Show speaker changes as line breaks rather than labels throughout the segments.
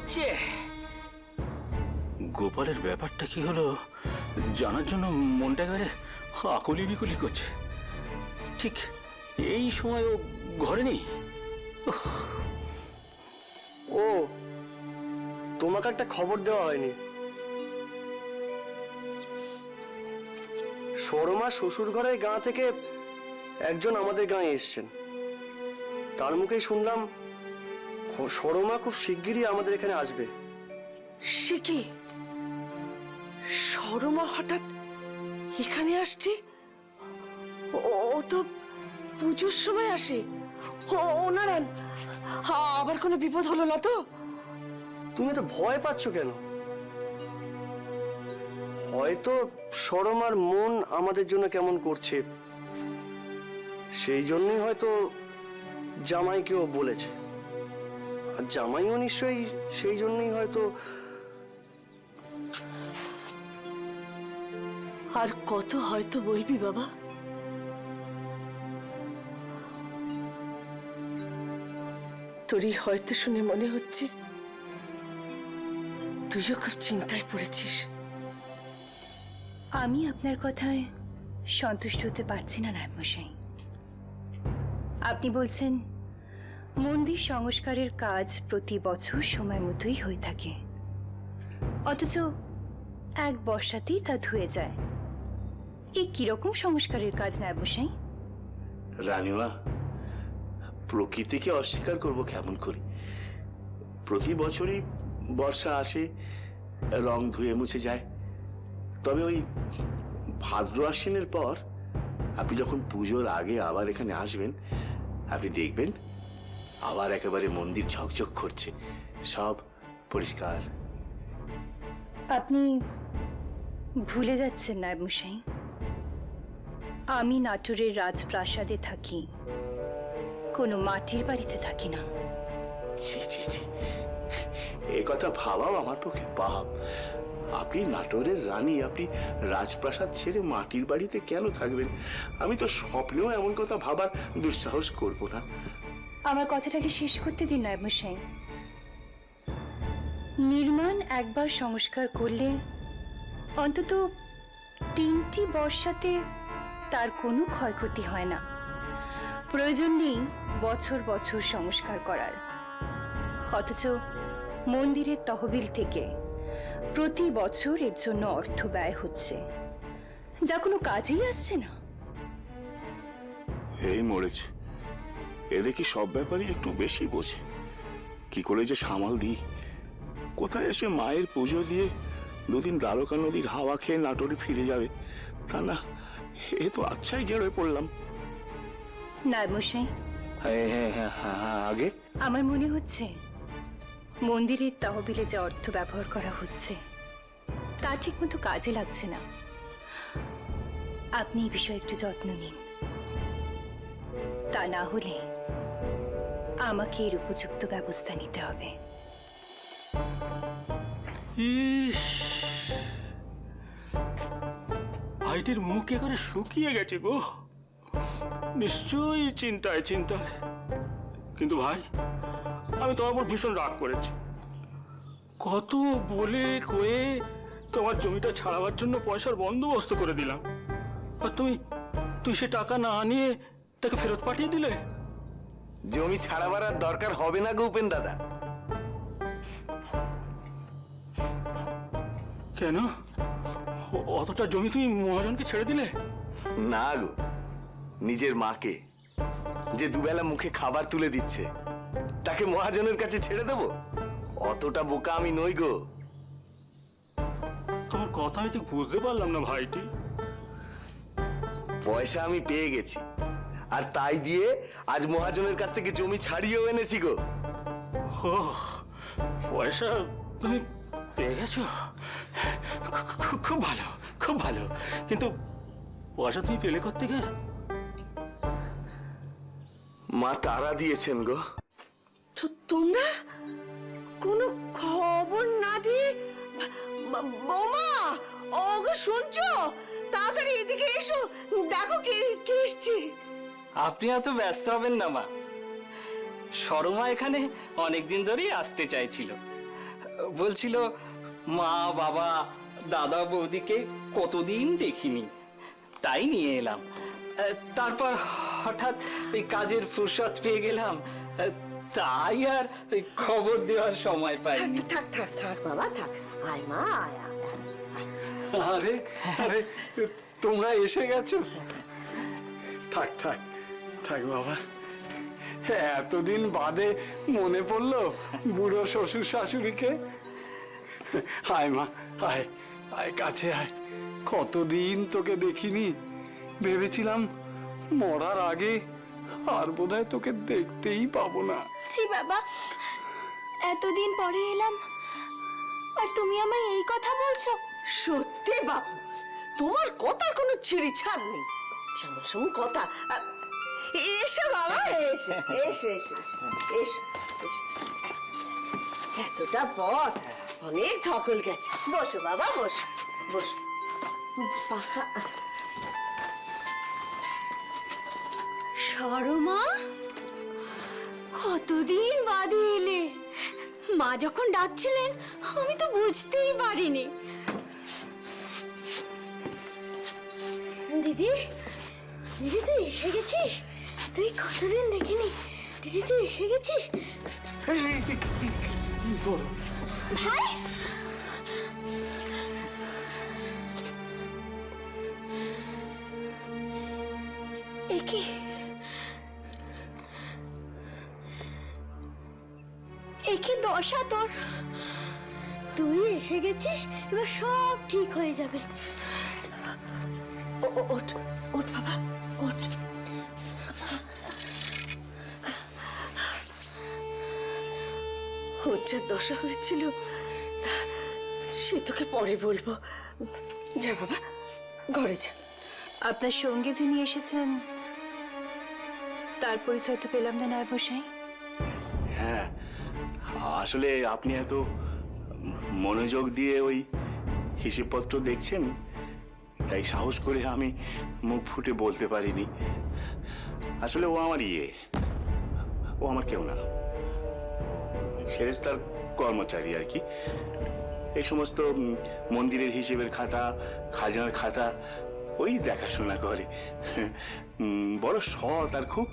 হচ্ছে। গোপালের ব্যাপারটা কি হলো জানার জন্য মনটা একেবারে আকুলি বিকুলি করছে। ঠিক এই সময় ও ঘরে নেই।
ও, তোমাকে একটা খবর দেওয়া হয়নি। সরমা শ্বশুর ঘরের গাঁ থেকে একজন আমাদের গাঁয়ে এসছেন। তার মুখেই শুনলাম সরমা খুব শিগগিরই আমাদের এখানে আসবে।
সে কি, সরমা হঠাৎ এখানে আসছে? ও তো পুজোর সময় আসে। ও নারায়ণ, আবার কোনো বিপদ হলো না তো?
তুমি তো ভয় পাচ্ছ কেন? হয়তো সরমার মন আমাদের জন্য কেমন করছে, সেই জন্যই হয়তো জামাইকেও বলেছে। আর জামাইও নিশ্চয়ই সেই জন্যই হয়তো।
আর কত হয়তো বলবি বাবা? তোরই হয়তো শুনে মনে হচ্ছে তুইও খুব চিন্তায় পড়েছিস।
আমি আপনার কথায় সন্তুষ্ট হতে পারছি না নায়েব মশাই। আপনি বলছেন মন্দির সংস্কারের কাজ প্রতি বছর সময় মতোই হয়ে থাকে, অথচ এক বর্ষাতেই তা ধুয়ে যায়। এই কিরকম সংস্কারের কাজ নায়েব মশাই?
রানীমা, প্রকৃতিকে অস্বীকার করব কেমন করে? প্রতি বছরই বর্ষা আসে, রং ধুয়ে মুছে যায়। তবে ওই ভাদ্র আশ্বিনের পর আপনি যখন পুজোর আগে আবার এখানে আসবেন, আপনি দেখবেন আবার একেবারে মন্দির ঝকঝক করছে, সব পরিষ্কার।
আপনি ভুলে যাচ্ছেন নায়েব মশাই, আমি নাটোরের রাজপ্রাসাদে থাকি, কোনো মাটির বাড়িতে থাকি না।
ছি ছি ছি, এ কথা ভাবাও আমার পক্ষে পাপ। আপনি নাটোরের রানী, আপনি রাজপ্রাসাদ ছেড়ে মাটির বাড়িতে কেন থাকবেন? আমি তো স্বপ্নেও এমন কথা ভাবার দুঃসাহস করব না।
আমার কথাটাকে শেষ করতে দিন নায়েব মশাই। নির্মাণ একবার সংস্কার করলে অন্তত 3টি বর্ষাতে তার কোনো ক্ষয়ক্ষতি হয় না। প্রয়োজন নেই বছর বছর সংস্কার করার। অথচ মন্দিরের তহবিল থেকে প্রতি বছর এর জন্য অর্থ ব্যয় হচ্ছে, যা কোনো কাজেই আসছে না।
এই মরেছে, এদের কি সব ব্যাপারে একটু বেশি বোঝে? কি করে যে সামাল দিই? কোথায় এসে মায়ের পুজো দিয়ে দুদিন দ্বারকা নদীর হাওয়া খেয়ে নাটোরে ফিরে যাবে, তা না, এ তো আচ্ছাই গেড়ে পড়লাম।
নায়েব মশাই,
আগে
আমার মনে হচ্ছে মন্দিরের তহবিলে যে অর্থ ব্যবহার করা হচ্ছে তা ঠিক মতো কাজে লাগছে না। আপনি এই বিষয়ে একটু যত্ন নিন, তা না হলে আমাকে এর উপযুক্ত ব্যবস্থা নিতে হবে।
ইস, ভাইটির মুখ একেবারে শুকিয়ে গেছে গো। নিশ্চয়ই চিন্তায় চিন্তায়। কিন্তু ভাই, আমি তোমার উপর ভীষণ রাগ করেছি। কত বলে কয়ে তোমার জমিটা ছাড়াবার জন্য পয়সার বন্দোবস্ত করে দিলাম, আর তুই সে টাকা না নিয়ে তাকে ফেরত পাঠিয়ে দিলে।
জমি ছাড়াবার আর দরকার হবে না গো উপেন দাদা।
কেন, অতটা জমি তুমি মহাজনকে ছেড়ে দিলে?
না গো, নিজের মাকে যে দুবেলা মুখে খাবার তুলে দিচ্ছে তাকে মহাজনের কাছে ছেড়ে দেব? অতটা বোকা আমি নই গো।
তোমার কথা আমি ঠিক বুঝতে পারলাম না ভাইটি।
পয়সা আমি পেয়ে গেছি, আর তাই দিয়ে আজ মহাজনের কাছ থেকে জমি ছাড়িয়েও এনেছি গো।
ও, পয়সা তুমি পেয়ে গেছো? খুব ভালো, খুব ভালো। কিন্তু পয়সা তুমি পেলে কোত্থেকে?
মা তারা দিয়েছেন গো।
তো তোমরা কোনো খবর না দিয়ে, বৌমা ওগো শুনছো? তাড়াতাড়ি এদিকে এসো, দেখো কে কে এসছে।
আপনি এত ব্যস্ত হবেন না মা, সরমা এখানে অনেকদিন ধরেই আসতে চাইছিল। বলছিল মা বাবা দাদা বৌদিকে কতদিন দেখিনি, তাই নিয়ে এলাম। তারপর হঠাৎ ওই কাজের ফুরসত পেয়ে গেলাম, তাই আর ওই খবর দেওয়ার সময় পাইনি।
থাক থাক থাক বাবা থাক, আয় মা আয় আয়, আয়।
আরে আরে তোমরা এসে গেছো? থাক থাক থাক বাবা, এতদিন বাদে মনে পড়লো বুড়ো শ্বশুর শাশুড়িকে। আয় মা আয়, আয় কাছে আয়। কতদিন তোকে দেখিনি, ভেবেছিলাম মরার আগে আর বোধহয় তোকে দেখতেই পাবো না।
ছি বাবা, এতদিন পরে এলাম আর তুমি আমায় এই কথা বলছো?
সত্যি বাবু, তোমার কথার কোনো ছিঁড়ি ছাড় নেই, যেমন সেমন কথা। এসো বাবা, এসো এসো এসো এসো এসো। এতটা পথ, অনেক ধকল গেছে। বসো বাবা, বসো বসো। পাখা
সরমা, কতদিন বাদে এলে। মা যখন ডাকছিলেন আমি তো বুঝতেই পারিনি। দিদি, দিদি তুই এসে গেছিস? তুই কতদিন দেখিনি। দিদি তুই এসে গেছিস? ভাই, একি একি দশা তোর। তুই এসে গেছিস, এবার সব ঠিক হয়ে যাবে।
ওঠ ওঠ বাবা, ওঠ। হচ্ছে দশা হয়েছিল সে তোকে পরে বলবো। যা বাবা, ঘরে যা।
আপনার সঙ্গে যিনি এসেছেন তার পরিচয় তো পেলাম না নায়েব মশাই।
হ্যাঁ, আসলে আপনি এত মনোযোগ দিয়ে ওই হিসেবপত্র দেখছেন, তাই সাহস করে আমি মুখ ফুটে বলতে পারিনি। আসলে ও আমার ও আমার কেউ না, সেরেস্তার কর্মচারী আর কি। এই সমস্ত মন্দিরের হিসেবের খাতা, খাজনার খাতা ওই দেখাশোনা করে। বড় সৎ আর খুব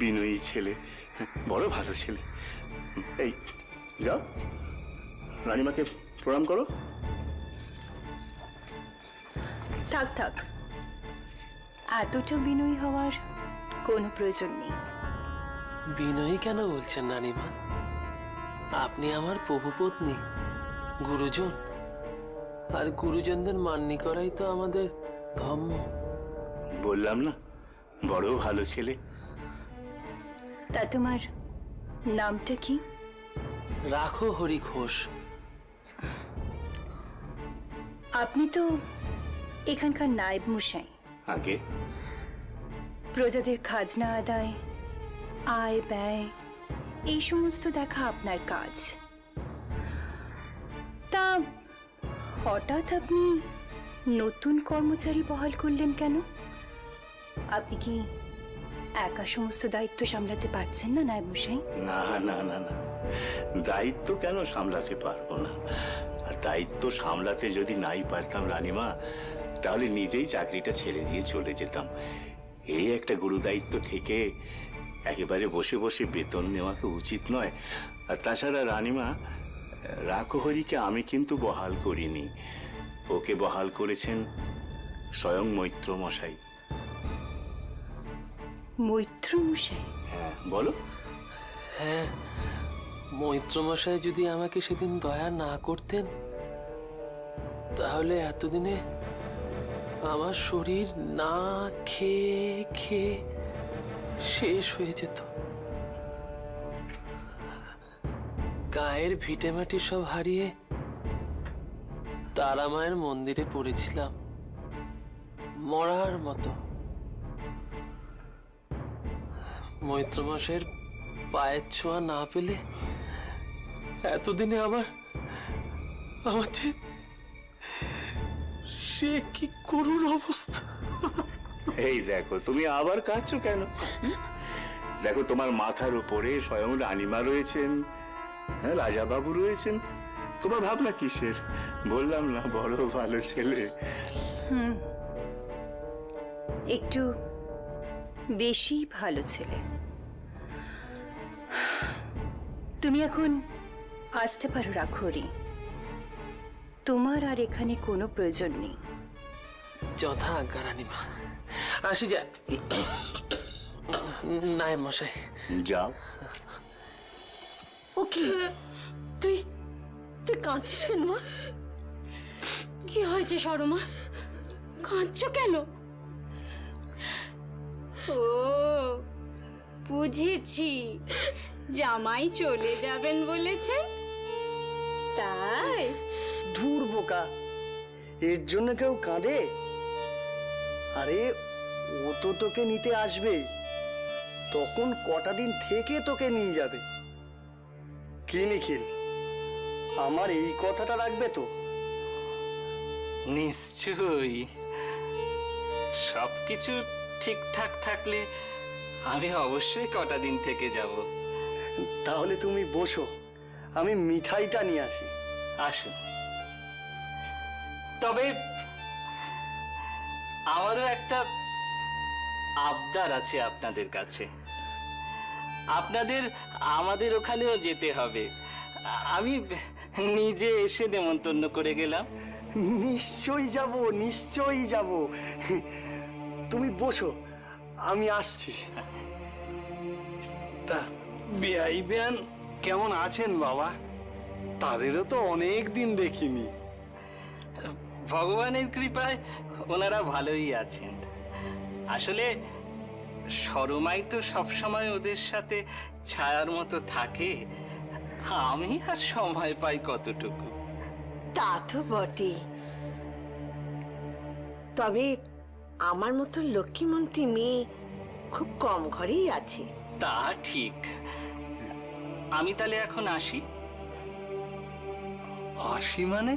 বিনয়ী ছেলে, বড় ভালো ছেলে। এই যাও, রানীমাকে প্রণাম করো।
থাক থাক, এতটা বিনয়ী হওয়ার কোনো প্রয়োজন নেই।
বিনয়ী কেন বলছেন রানীমা? আপনি আমার প্রভুপত্নী, গুরুজন, আর গুরুজনদের মান্যি করাই তো আমাদের ধর্ম।
বললাম না, বড় ভালো ছেলে।
তা তোমার নামটা কি?
রাখো হরি ঘোষ।
আপনি তো এখানকার নায়েব মশাই।
আগে
প্রজাদের খাজনা আদায়, আয় ব্যয় এই সমস্ত দেখা আপনার কাজ। তা হঠাৎ আপনি নতুন কর্মচারী বহাল করলেন কেন? আপনি কি একা সমস্ত দায়িত্ব সামলাতে পারছেন না নায়েব মশাই?
না না না না, দায়িত্ব কেন সামলাতে পারবো না? আর দায়িত্ব সামলাতে যদি নাই পারতাম রানীমা, তাহলে নিজেই চাকরিটা ছেড়ে দিয়ে চলে যেতাম। এই একটা গুরু দায়িত্ব থেকে একেবারে বসে বসে বেতন নেওয়া তো উচিত নয়। আর তাছাড়া রানীমা, রাখহরিকে আমি কিন্তু বহাল করিনি, ওকে বহাল করেছেন স্বয়ং মৈত্র মশাই।
মৈত্র মশাই?
হ্যাঁ বলো।
হ্যাঁ, মৈত্রমশাই যদি আমাকে সেদিন দয়া না করতেন, তাহলে এতদিনে আমার শরীর না খেয়ে খেয়ে শেষ হয়ে যেত। গায়ের ভিটেমাটি সব হারিয়ে তারা মায়ের মন্দিরে পড়েছিলাম মরার মতো। মৈত্রমশাইয়ের পায়ের ছোঁয়া না পেলে এতদিনে আমার যে সে কি করুণ অবস্থা।
এই দেখো, তুমি আবার কাঁদছো কেন? দেখো, তোমার মাথার উপরে স্বয়ং রানীমা রয়েছেন, হ্যাঁ রাজাবাবু রয়েছেন, তোমার ভাবনা কিসের? বললাম না বড় ভালো ছেলে।
একটু বেশি ভালো ছেলে। তুমি এখন আসতে পারো রাখরি। তোমার আর এখানে কোনো প্রয়োজন নেই।
যথা আজ্ঞা রানীমা। আসি যা। নাই মশাই।
যাও।
ও কি তুই তুই কাঁদছিস কেন মা?
কি হয়েছে সরমা, কাঁদছো কেন? ও বুঝেছি, জামাই চলে যাবেন বলেছেন তাই।
ধুর বোকা, এর জন্য কেউ কাঁদে? আরে ও তো তোকে নিতে আসবে, তখন কটা দিন থেকে তোকে নিয়ে যাবে। কি নিখিল, আমার এই কথাটা রাখবে তো?
নিশ্চয়ই। সবকিছু ঠিকঠাক থাকলে আমি অবশ্যই কটা দিন থেকে যাব।
তাহলে তুমি বসো, আমি মিঠাইটা নিয়ে আসি।
আসুন। তবে আমারও একটা আবদার আছে আপনাদের কাছে। আপনাদের আমাদের ওখানেও যেতে হবে। আমি নিজে এসে নেমন্তন্ন করে গেলাম।
নিশ্চয়ই যাব, নিশ্চয়ই যাব। তুমি বসো, আমি আসছি।
তা বেআই বেয়ান কেমন আছেন বাবা? তাদেরও তো অনেক দিন দেখিনি।
ভগবানের কৃপায় ওনারা ভালোই আছেন। আসলে সরমাই তো সবসময় ওদের সাথে ছায়ার মতো থাকে, আমি আর সময় পাই কতটুকু।
তা তো বটে, তবে আমার মতো লক্ষ্মীমন্তী মেয়ে খুব কম ঘরেই আছে।
তা ঠিক। আমি তাহলে এখন আসি।
আসি মানে?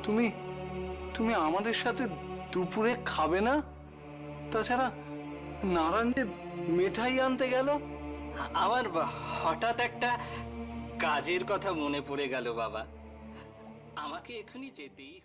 তুমি তুমি আমাদের সাথে দুপুরে খাবে না? তাছাড়া নারায়ণ যে মিঠাই আনতে গেল।
আমার হঠাৎ একটা কাজের কথা মনে পড়ে গেল বাবা, আমাকে এখনই যেতেই